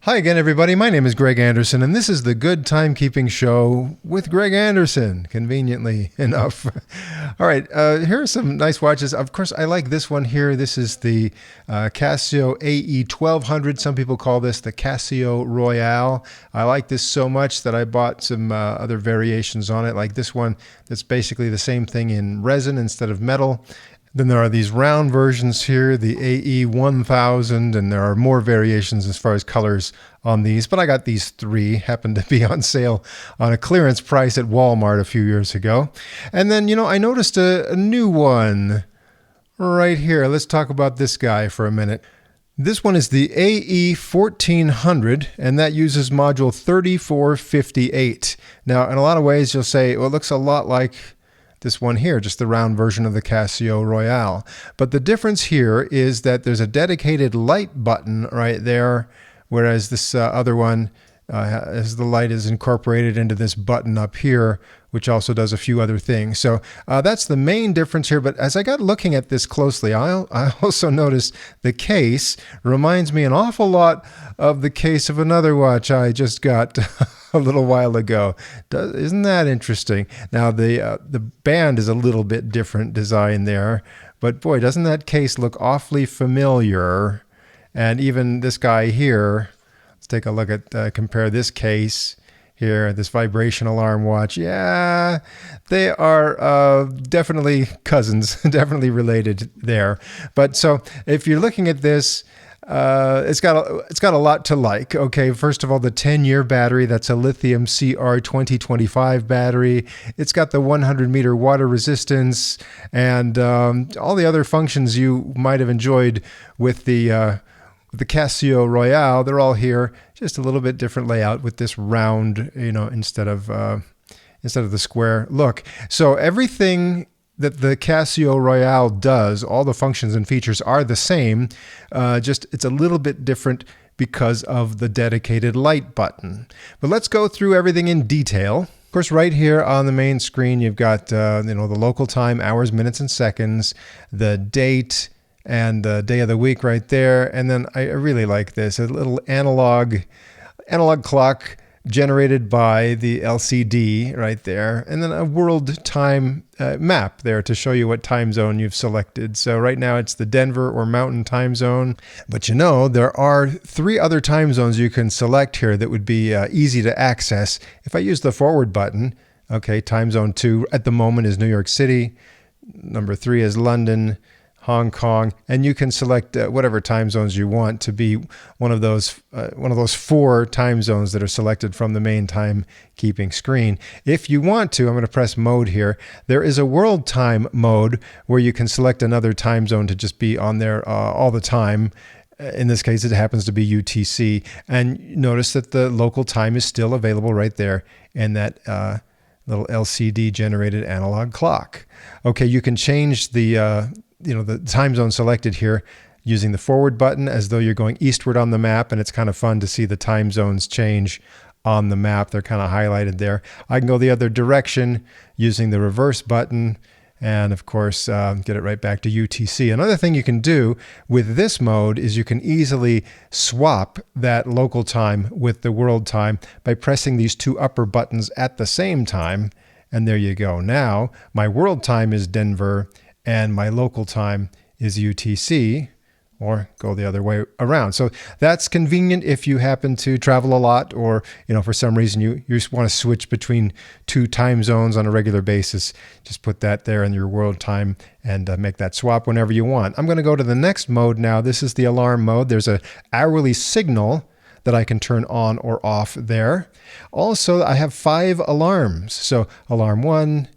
Hi again, everybody. My name is Greg Anderson, and this is the Good Timekeeping Show with Greg Anderson, conveniently enough. All right, here are some nice watches. Of course, I like this one here. This is the Casio AE1200. Some people call this the Casio Royale. I like this so much that I bought some other variations on it, like this one that's basically the same thing in resin instead of metal. Then there are these round versions here, the AE1000, and there are more variations as far as colors on these. But I got these three, happened to be on sale on a clearance price at Walmart a few years ago. And then, I noticed a new one right here. Let's talk about this guy for a minute. This one is the AE1400, and that uses module 3458. Now, in a lot of ways, you'll say, well, it looks a lot like this one here, just the round version of the Casio Royale. But the difference here is that there's a dedicated light button right there, whereas this other one, as the light is incorporated into this button up here, which also does a few other things. So that's the main difference here. But as I got looking at this closely, I also noticed the case reminds me an awful lot of the case of another watch I just got a little while ago. Isn't that interesting? Now the band is a little bit different design there, but boy, doesn't that case look awfully familiar? And even this guy here, let's take a look at compare this case here, this vibration alarm watch. Yeah, they are definitely cousins, definitely related there. But so if you're looking at this, it's got a lot to like. Okay, first of all, the 10-year battery, that's a lithium CR2025 battery. It's got the 100-meter water resistance and all the other functions you might have enjoyed with the Casio Royale. They're all here, just a little bit different layout with this round, instead of the square look. So everything that the Casio Royale does, all the functions and features are the same, just it's a little bit different because of the dedicated light button. But let's go through everything in detail. Of course, right here on the main screen, you've got the local time, hours, minutes, and seconds, the date, and the day of the week right there. And then I really like this, a little analog clock generated by the LCD right there, and then a world time map there to show you what time zone you've selected. So right now it's the Denver or Mountain time zone, but there are 3 other time zones you can select here that would be easy to access. If I use the forward button, okay, time zone 2 at the moment is New York City, number 3 is London, Hong Kong, and you can select whatever time zones you want to be one of those 4 time zones that are selected from the main timekeeping screen. If you want to, I'm going to press mode here. There is a world time mode where you can select another time zone to just be on there all the time. In this case, it happens to be UTC, and notice that the local time is still available right there in that little LCD generated analog clock. Okay, you can change the time zone selected here using the forward button as though you're going eastward on the map, and it's kind of fun to see the time zones change on the map. They're kind of highlighted there. I can go the other direction using the reverse button, and of course get it right back to UTC. Another thing you can do with this mode is you can easily swap that local time with the world time by pressing these 2 upper buttons at the same time, and there you go. Now my world time is Denver and my local time is UTC, or go the other way around. So that's convenient if you happen to travel a lot, or for some reason you just want to switch between 2 time zones on a regular basis. Just put that there in your world time and make that swap whenever you want. I'm going to go to the next mode now. This is the alarm mode. There's an hourly signal that I can turn on or off there. Also, I have 5 alarms. So alarm 1,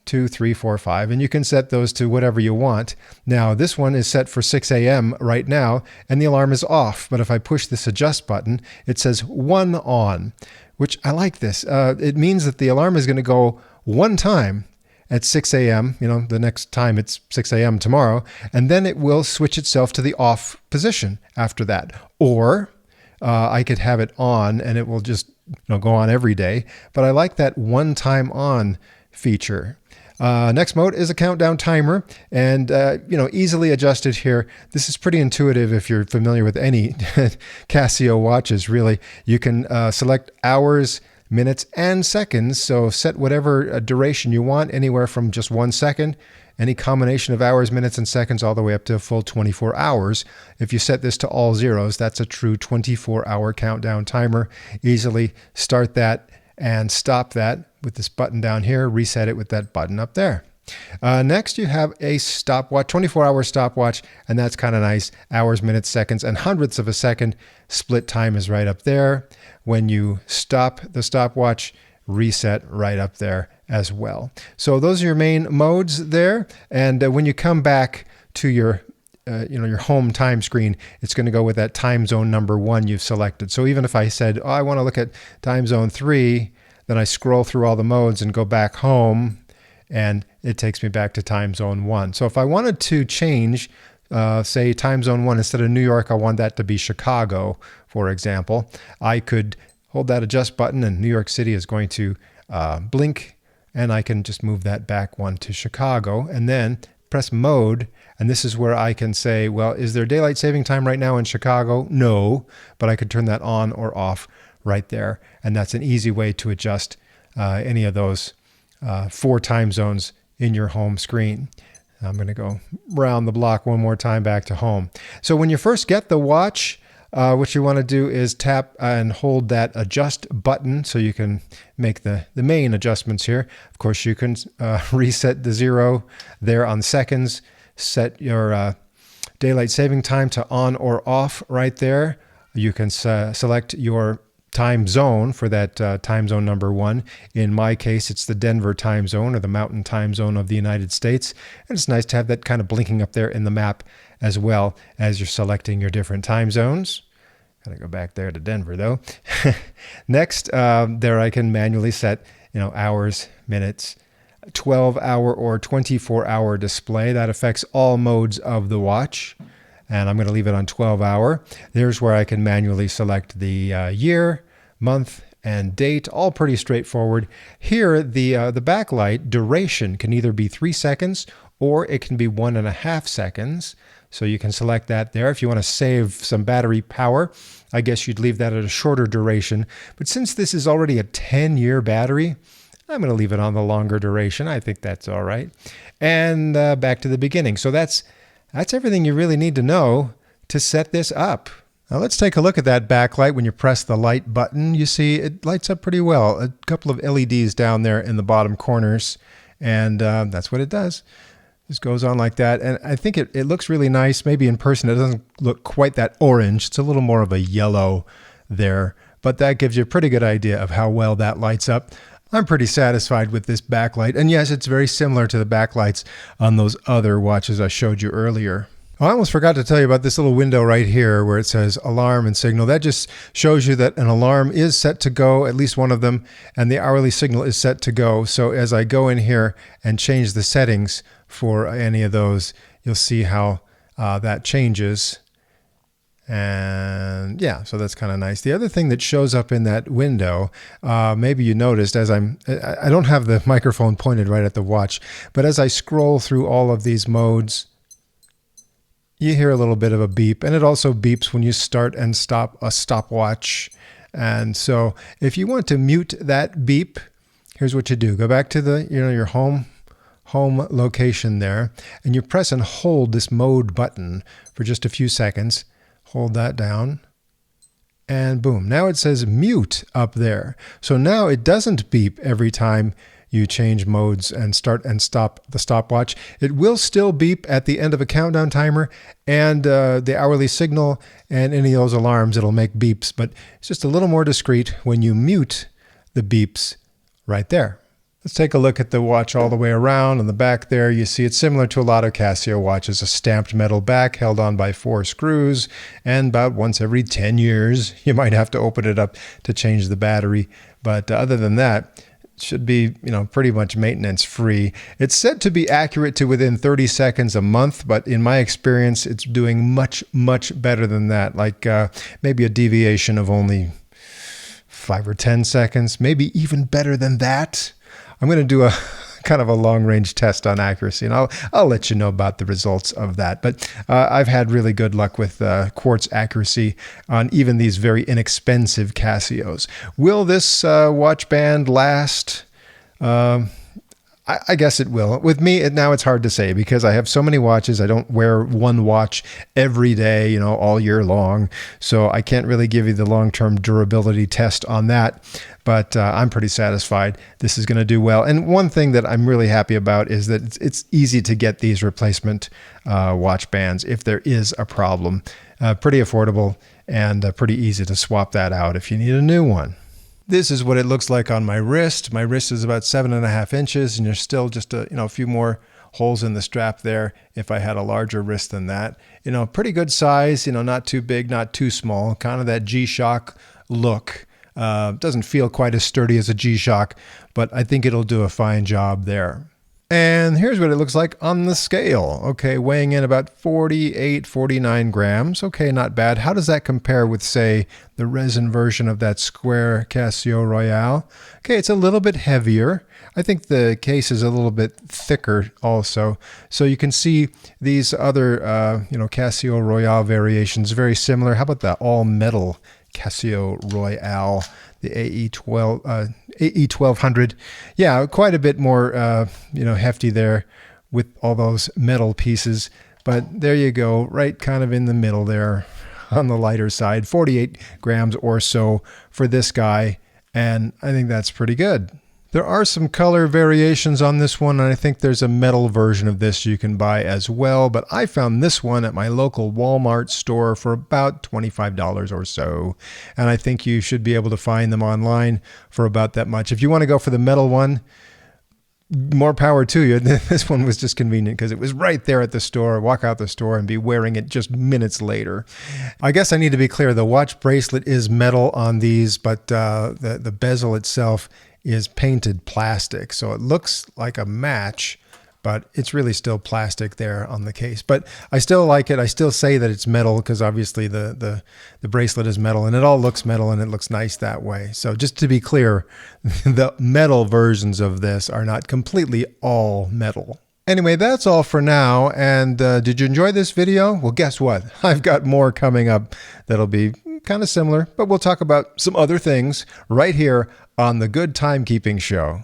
2, 3, 4, 5, and you can set those to whatever you want. Now, this one is set for 6 a.m. right now, and the alarm is off. But if I push this adjust button, it says 1 on, which I like this. It means that the alarm is going to go 1 time at 6 a.m., the next time it's 6 a.m. tomorrow, and then it will switch itself to the off position after that. Or I could have it on, and it will just go on every day. But I like that 1 time on feature. Next mode is a countdown timer, and easily adjusted here. This is pretty intuitive if you're familiar with any Casio watches, really. You can select hours, minutes, and seconds, so set whatever duration you want, anywhere from just 1 second, any combination of hours, minutes, and seconds, all the way up to a full 24 hours. If you set this to all zeros, that's a true 24-hour countdown timer. Easily start that and stop that with this button down here, reset it with that button up there. Next, you have a stopwatch, 24-hour stopwatch, and that's kind of nice. Hours, minutes, seconds, and hundredths of a second. Split time is right up there. When you stop the stopwatch, reset right up there as well. So those are your main modes there. And when you come back to your your home time screen, it's going to go with that time zone number 1 you've selected. So even if I said, oh, I want to look at time zone 3, then I scroll through all the modes and go back home, and it takes me back to time zone 1. So if I wanted to change, say time zone 1, instead of New York, I want that to be Chicago, for example, I could hold that adjust button and New York City is going to blink, and I can just move that back 1 to Chicago, and then press mode, and this is where I can say, well, is there daylight saving time right now in Chicago? No, but I could turn that on or off right there, and that's an easy way to adjust any of those 4 time zones in your home screen. I'm going to go round the block one more time back to home. So when you first get the watch, what you want to do is tap and hold that adjust button so you can make the main adjustments here. Of course, you can reset the 0 there on seconds, set your daylight saving time to on or off right there. You can select your time zone for that time zone number 1. In my case, it's the Denver time zone, or the Mountain time zone of the United States. And it's nice to have that kind of blinking up there in the map as well as you're selecting your different time zones. Gotta go back there to Denver though. Next, there I can manually set, hours, minutes, 12-hour or 24-hour display. That affects all modes of the watch. And I'm going to leave it on 12-hour. There's where I can manually select the year, month, and date. All pretty straightforward. Here, the backlight duration can either be 3 seconds or it can be 1.5 seconds. So you can select that there. If you want to save some battery power, I guess you'd leave that at a shorter duration. But since this is already a 10-year battery, I'm going to leave it on the longer duration. I think that's all right. And back to the beginning. So that's everything you really need to know to set this up. Now let's take a look at that backlight. When you press the light button, you see it lights up pretty well. A couple of LEDs down there in the bottom corners, and that's what it does. Just goes on like that, and I think it looks really nice. Maybe in person it doesn't look quite that orange. It's a little more of a yellow there, but that gives you a pretty good idea of how well that lights up. I'm pretty satisfied with this backlight, and yes, it's very similar to the backlights on those other watches I showed you earlier. I almost forgot to tell you about this little window right here where it says alarm and signal. That just shows you that an alarm is set to go, at least one of them, and the hourly signal is set to go. So as I go in here and change the settings for any of those, you'll see how that changes. And yeah, so that's kind of nice. The other thing that shows up in that window, maybe you noticed I don't have the microphone pointed right at the watch, but as I scroll through all of these modes, you hear a little bit of a beep, and it also beeps when you start and stop a stopwatch. And so if you want to mute that beep, here's what you do. Go back to the your home location there, and you press and hold this mode button for just a few seconds. Hold that down, and boom. Now it says mute up there. So now it doesn't beep every time you change modes and start and stop the stopwatch. It will still beep at the end of a countdown timer, and the hourly signal and any of those alarms, it'll make beeps, but it's just a little more discreet when you mute the beeps right there. Let's take a look at the watch all the way around. On the back there, you see it's similar to a lot of Casio watches, a stamped metal back held on by 4 screws, and about once every 10 years, you might have to open it up to change the battery. But other than that, it should be, pretty much maintenance free. It's said to be accurate to within 30 seconds a month, but in my experience, it's doing much, much better than that. Like maybe a deviation of only 5 or 10 seconds, maybe even better than that. I'm going to do a kind of a long-range test on accuracy, and I'll let you know about the results of that. But I've had really good luck with quartz accuracy on even these very inexpensive Casios. Will this watch band last? I guess it will. With me, now it's hard to say because I have so many watches. I don't wear one watch every day, you know, all year long. So I can't really give you the long-term durability test on that. But I'm pretty satisfied this is going to do well. And one thing that I'm really happy about is that it's easy to get these replacement watch bands if there is a problem. Pretty affordable and pretty easy to swap that out if you need a new one. This is what it looks like on my wrist. My wrist is about 7.5 inches, and there's still just a few more holes in the strap there if I had a larger wrist than that. You know, pretty good size, you know, not too big, not too small, kind of that G-Shock look. Doesn't feel quite as sturdy as a G-Shock, but I think it'll do a fine job there. And here's what it looks like on the scale. Okay, weighing in about 48, 49 grams. Okay, not bad. How does that compare with, say, the resin version of that square Casio Royale? Okay, it's a little bit heavier. I think the case is a little bit thicker also. So you can see these other, Casio Royale variations, very similar. How about the all-metal Casio Royale, the AE1200? Yeah, quite a bit more, hefty there with all those metal pieces. But there you go, right kind of in the middle there on the lighter side, 48 grams or so for this guy. And I think that's pretty good. There are some color variations on this one, and I think there's a metal version of this you can buy as well, but I found this one at my local Walmart store for about $25 or so, and I think you should be able to find them online for about that much. If you want to go for the metal one, more power to you. This one was just convenient because it was right there at the store. Walk out the store and be wearing it just minutes later. I guess I need to be clear. The watch bracelet is metal on these, but the bezel itself is painted plastic. So it looks like a match, but it's really still plastic there on the case. But I still like it. I still say that it's metal because obviously the bracelet is metal and it all looks metal and it looks nice that way. So just to be clear, the metal versions of this are not completely all metal. Anyway, that's all for now. And did you enjoy this video? Well, guess what? I've got more coming up that'll be kind of similar, but we'll talk about some other things right here on the Good Timekeeping Show.